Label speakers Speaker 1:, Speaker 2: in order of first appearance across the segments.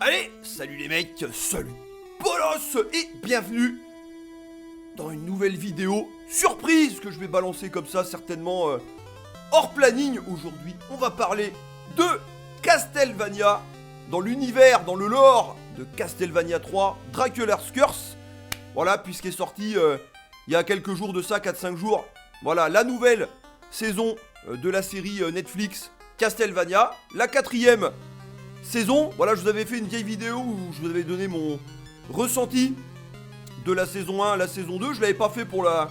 Speaker 1: Allez, salut les mecs, salut Bolos et bienvenue dans une nouvelle vidéo surprise que je vais balancer comme ça certainement hors planning. Aujourd'hui, on va parler de Castlevania dans l'univers, dans le lore de Castlevania 3 Dracula's Curse. Voilà, puisqu'est sorti il y a quelques jours de ça, 4-5 jours, voilà la nouvelle saison de la série Netflix Castlevania, la 4ème saison. Voilà, je vous avais fait une vieille vidéo où je vous avais donné mon ressenti de la saison 1 à la saison 2. Je l'avais pas fait pour la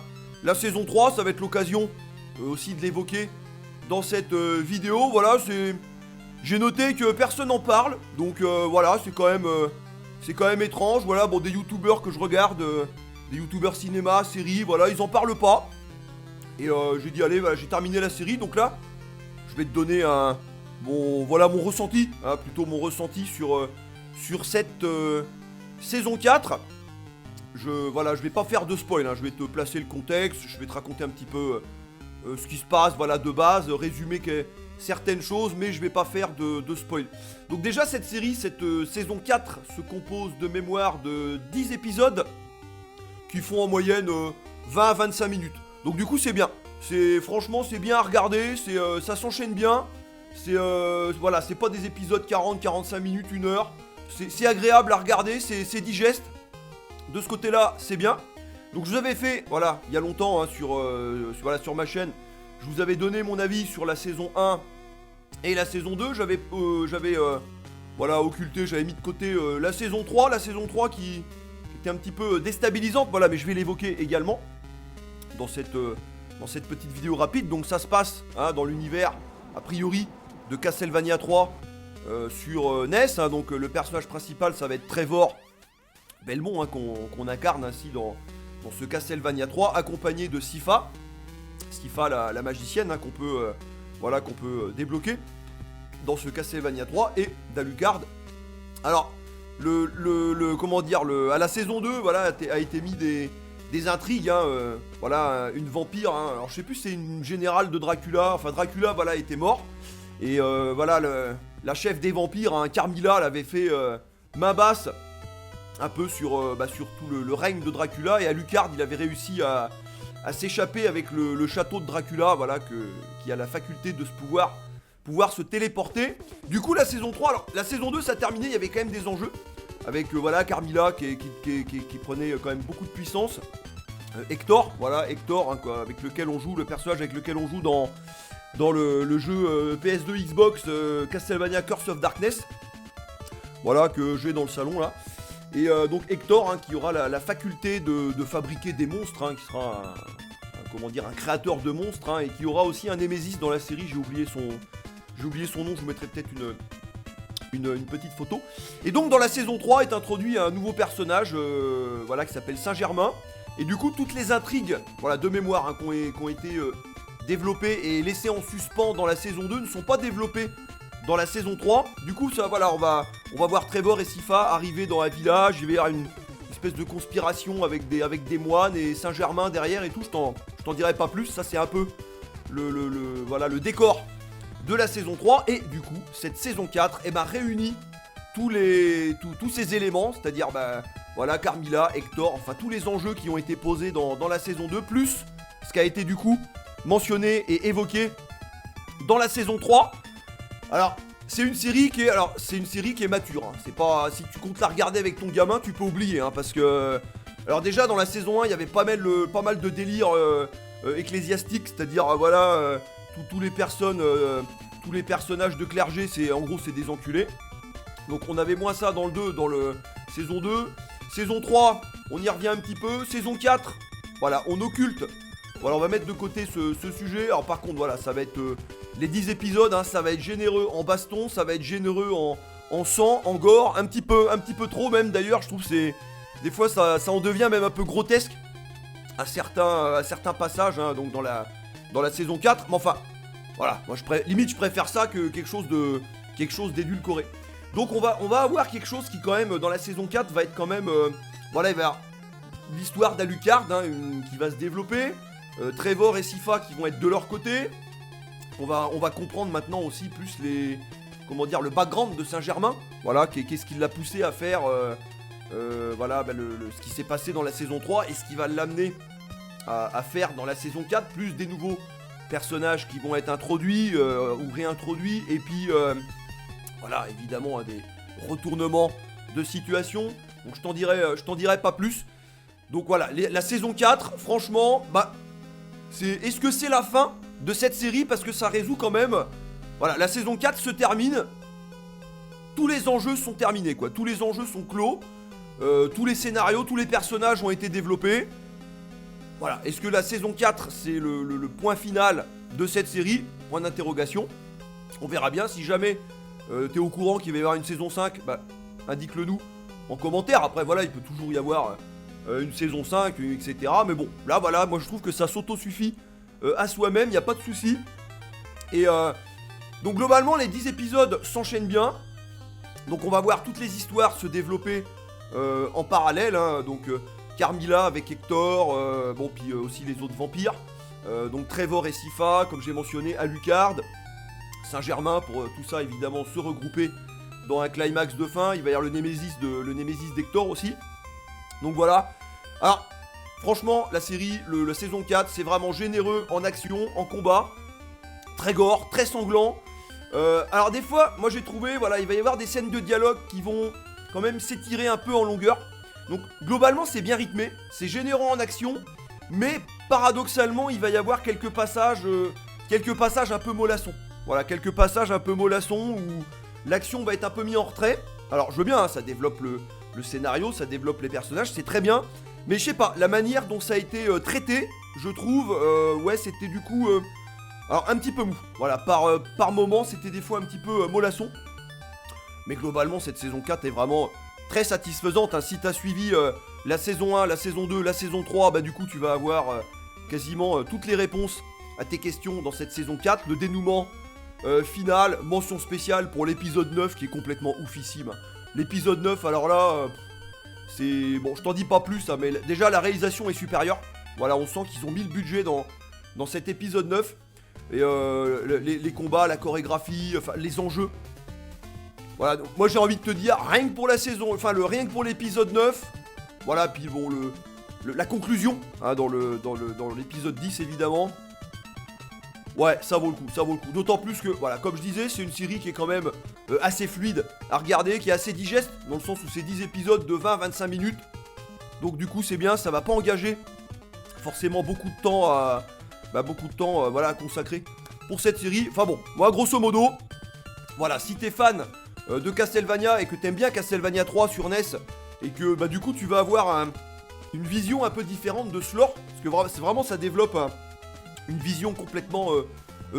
Speaker 1: saison 3, ça va être l'occasion aussi de l'évoquer dans cette vidéo. Voilà, j'ai noté que personne n'en parle, donc voilà, c'est quand même étrange. Voilà, bon, des youtubeurs que je regarde, des youtubeurs cinéma, série, voilà, ils en parlent pas. Et j'ai dit allez, voilà, j'ai terminé la série, donc là, je vais te donner mon ressenti, hein, plutôt mon ressenti sur cette saison 4. Je vais pas faire de spoil, hein, je vais te placer le contexte, je vais te raconter un petit peu ce qui se passe, voilà, de base, résumer certaines choses, mais je vais pas faire de spoil. Donc déjà, cette série, cette saison 4 se compose de mémoire de 10 épisodes qui font en moyenne 20 à 25 minutes. Donc du coup, c'est bien. Franchement, c'est bien à regarder, ça s'enchaîne bien. Voilà, c'est pas des épisodes 40, 45 minutes, 1 heure. C'est agréable à regarder, c'est digeste. De ce côté-là, c'est bien. Donc je vous avais fait, voilà, il y a longtemps, hein, sur ma chaîne, je vous avais donné mon avis sur la saison 1 et la saison 2. J'avais occulté, j'avais mis de côté la saison 3 qui était un petit peu déstabilisante, voilà, mais je vais l'évoquer également dans cette petite vidéo rapide. Donc ça se passe, hein, dans l'univers, a priori, de Castlevania 3 sur NES, hein. Donc le personnage principal, ça va être Trevor Belmont, hein, qu'on incarne ainsi dans ce Castlevania 3, accompagné de Sypha, la magicienne, hein, qu'on peut débloquer dans ce Castlevania 3, et d'Alucard. Alors, à la saison 2, voilà, a été mis des intrigues, hein, voilà, une vampire, hein. Alors je sais plus si c'est une générale de Dracula, enfin Dracula, voilà, était mort, et voilà, la chef des vampires, hein, Carmilla, elle avait fait main basse un peu sur tout le règne de Dracula, et Alucard, il avait réussi à s'échapper avec le château de Dracula, voilà, qui a la faculté de pouvoir se téléporter. Du coup, la saison 3, alors la saison 2, ça terminait, il y avait quand même des enjeux, avec voilà, Carmilla qui prenait quand même beaucoup de puissance. Hector, hein, quoi, avec lequel on joue, le personnage avec lequel on joue dans le jeu PS2 Xbox Castlevania Curse of Darkness. Voilà, que j'ai dans le salon là. Et donc Hector, hein, qui aura la faculté de fabriquer des monstres, hein, qui sera un créateur de monstres, hein, et qui aura aussi un Némésis dans la série. J'ai oublié son nom, je vous mettrai peut-être une petite photo. Et donc dans la saison 3 est introduit un nouveau personnage, voilà, qui s'appelle Saint-Germain. Et du coup, toutes les intrigues, voilà, de mémoire, hein, qui ont été développées et laissées en suspens dans la saison 2 ne sont pas développées dans la saison 3. Du coup, ça, voilà, on va voir Trevor et Sypha arriver dans un village. Il va y avoir une espèce de conspiration avec des moines et Saint-Germain derrière et tout. Je t'en dirai pas plus. Ça, c'est un peu le décor de la saison 3. Et du coup, cette saison 4 réunit tous ces éléments, c'est-à-dire voilà, Carmilla, Hector, enfin tous les enjeux qui ont été posés dans la saison 2, plus ce qui a été du coup mentionné et évoqué dans la saison 3. Alors, c'est une série qui est mature, hein. C'est pas, si tu comptes la regarder avec ton gamin, tu peux oublier, hein, parce que alors déjà dans la saison 1, il y avait pas mal de délires ecclésiastiques, c'est-à-dire voilà, tous les personnages de clergé, c'est des enculés. Donc on avait moins ça dans le saison 2. Saison 3, on y revient un petit peu. Saison 4, voilà, on occulte. Voilà, on va mettre de côté ce sujet. Alors par contre, voilà, ça va être les 10 épisodes, hein, ça va être généreux en baston, ça va être généreux en sang, en gore, un petit peu trop même d'ailleurs. Je trouve des fois ça en devient même un peu grotesque à certains passages, hein, donc dans la saison 4. Mais enfin, voilà, moi je préfère ça que quelque chose d'édulcoré. Donc on va avoir quelque chose qui quand même dans la saison 4 va être quand même voilà, il va y avoir l'histoire d'Alucard, hein, qui va se développer, Trevor et Sypha qui vont être de leur côté. On va comprendre maintenant aussi plus le background de Saint-Germain Voilà, qu'est-ce qui l'a poussé à faire voilà, ce qui s'est passé dans la saison 3 et ce qui va l'amener à faire dans la saison 4, plus des nouveaux personnages qui vont être introduits ou réintroduits, et puis voilà, évidemment des retournements de situation. Donc je t'en dirai pas plus. Donc voilà, la saison 4, franchement, est-ce que c'est la fin de cette série? Parce que ça résout quand même. Voilà, la saison 4 se termine. Tous les enjeux sont terminés, quoi. Tous les enjeux sont clos. Tous les scénarios, tous les personnages ont été développés. Voilà, est-ce que la saison 4, c'est le point final de cette série? Point d'interrogation. On verra bien. Si jamais t'es au courant qu'il va y avoir une saison 5, indique-le nous en commentaire. Après, voilà, il peut toujours y avoir une saison 5, etc. Mais bon, là, voilà, moi je trouve que ça s'auto-suffit à soi-même, il n'y a pas de souci. Et donc, globalement, les 10 épisodes s'enchaînent bien. Donc, on va voir toutes les histoires se développer en parallèle. Hein. Donc, Carmilla avec Hector, puis aussi les autres vampires. Donc, Trevor et Sypha, comme j'ai mentionné, Alucard, Saint-Germain, pour tout ça, évidemment, se regrouper dans un climax de fin. Il va y avoir le Némésis d'Hector aussi. Donc voilà. Alors, franchement, la série, la saison 4, c'est vraiment généreux en action, en combat. Très gore, très sanglant. Alors des fois, moi j'ai trouvé, voilà, il va y avoir des scènes de dialogue qui vont quand même s'étirer un peu en longueur. Donc globalement, c'est bien rythmé, c'est généreux en action. Mais paradoxalement, il va y avoir quelques passages un peu mollassons. Voilà, quelques passages un peu mollassons où l'action va être un peu mise en retrait. Alors je veux bien, hein, ça développe le scénario, ça développe les personnages, c'est très bien. Mais je sais pas, la manière dont ça a été traité, je trouve, ouais, c'était du coup... alors un petit peu mou, voilà, par moment, c'était des fois un petit peu mollasson. Mais globalement, cette saison 4 est vraiment très satisfaisante. Hein. Si t'as suivi la saison 1, la saison 2, la saison 3, du coup, tu vas avoir quasiment toutes les réponses à tes questions dans cette saison 4. Le dénouement final, mention spéciale pour l'épisode 9 qui est complètement oufissime. L'épisode 9, alors là, c'est... Bon, je t'en dis pas plus, hein, mais déjà la réalisation est supérieure. Voilà, on sent qu'ils ont mis le budget dans cet épisode 9. Et les combats, la chorégraphie, enfin les enjeux. Voilà, donc, moi j'ai envie de te dire, rien que pour la saison, rien que pour l'épisode 9, voilà, puis bon, la conclusion, hein, dans l'épisode 10 évidemment. Ouais, ça vaut le coup. D'autant plus que, voilà, comme je disais, c'est une série qui est quand même assez fluide à regarder, qui est assez digeste, dans le sens où c'est 10 épisodes de 20 à 25 minutes. Donc du coup, c'est bien, ça va pas engager forcément beaucoup de temps à consacrer pour cette série. Enfin bon, moi, grosso modo, voilà, si t'es fan de Castlevania et que t'aimes bien Castlevania 3 sur NES, et que, du coup, tu vas avoir une vision un peu différente de ce lore, parce que vraiment, ça développe une vision complètement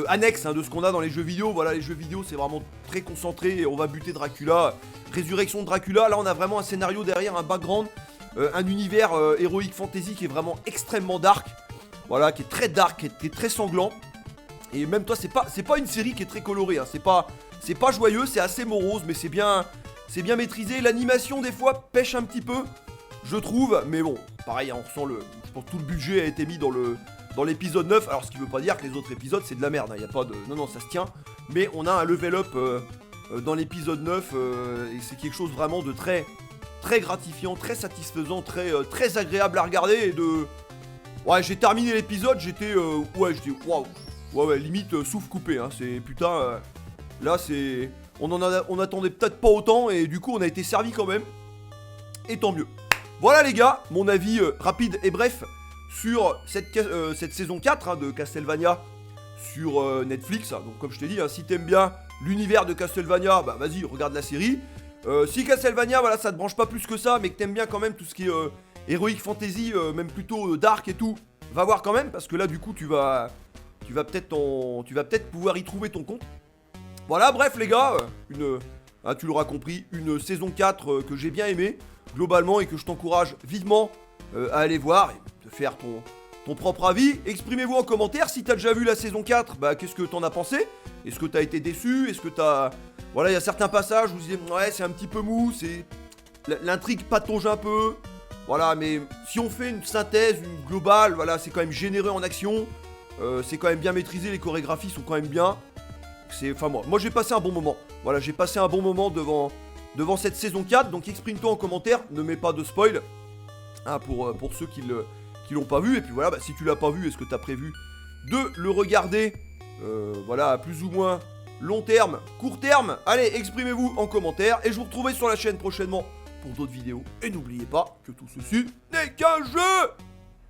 Speaker 1: annexe, hein, de ce qu'on a dans les jeux vidéo. Voilà, les jeux vidéo, c'est vraiment très concentré, et on va buter Dracula, résurrection de Dracula. Là, on a vraiment un scénario derrière, un background, un univers héroïque fantasy qui est vraiment extrêmement dark. Voilà, qui est très dark, qui est très sanglant. Et même toi, c'est pas une série qui est très colorée, hein. C'est pas joyeux, c'est assez morose, mais c'est bien maîtrisé. L'animation, des fois, pêche un petit peu, je trouve. Mais bon, pareil, hein, on ressent je pense que tout le budget a été mis dans l'épisode 9. Alors, ce qui veut pas dire que les autres épisodes, c'est de la merde, hein. Y a pas de... Non, ça se tient. Mais on a un level up dans l'épisode 9, et c'est quelque chose vraiment de très, très gratifiant, très satisfaisant, très agréable à regarder, et de... Ouais, j'ai terminé l'épisode, j'étais waouh. Ouais, limite souffle coupé, hein. C'est putain, là c'est... On attendait peut-être pas autant, et du coup on a été servi quand même. Et tant mieux. Voilà les gars, mon avis rapide et bref sur cette saison 4, hein, de Castlevania sur Netflix. Donc comme je t'ai dit, hein, si t'aimes bien l'univers de Castlevania, vas-y, regarde la série. Si Castlevania, voilà, ça te branche pas plus que ça, mais que t'aimes bien quand même tout ce qui est Heroic Fantasy, même plutôt dark et tout, va voir quand même, parce que là du coup tu vas peut-être pouvoir y trouver ton compte. Voilà, bref les gars, tu l'auras compris, une saison 4 que j'ai bien aimée globalement, et que je t'encourage vivement à aller voir et de faire ton propre avis. Exprimez-vous en commentaire si t'as déjà vu la saison 4, qu'est-ce que t'en as pensé? Est-ce que t'as été déçu? Est-ce que t'as... Voilà, il y a certains passages où vous disiez, ouais, c'est un petit peu mou, l'intrigue patauge un peu. Voilà, mais si on fait une synthèse, une globale, voilà, c'est quand même généreux en action. C'est quand même bien maîtrisé, les chorégraphies sont quand même bien. Enfin moi j'ai passé un bon moment. Voilà, j'ai passé un bon moment devant devant cette saison 4. Donc exprime-toi en commentaire, ne mets pas de spoil, hein, pour ceux qui l'ont pas vu. Et puis voilà, si tu l'as pas vu, est-ce que tu as prévu de le regarder, voilà, à plus ou moins long terme, court terme? Allez, exprimez-vous en commentaire, et je vous retrouverai sur la chaîne prochainement pour d'autres vidéos. Et n'oubliez pas que tout ceci n'est qu'un jeu.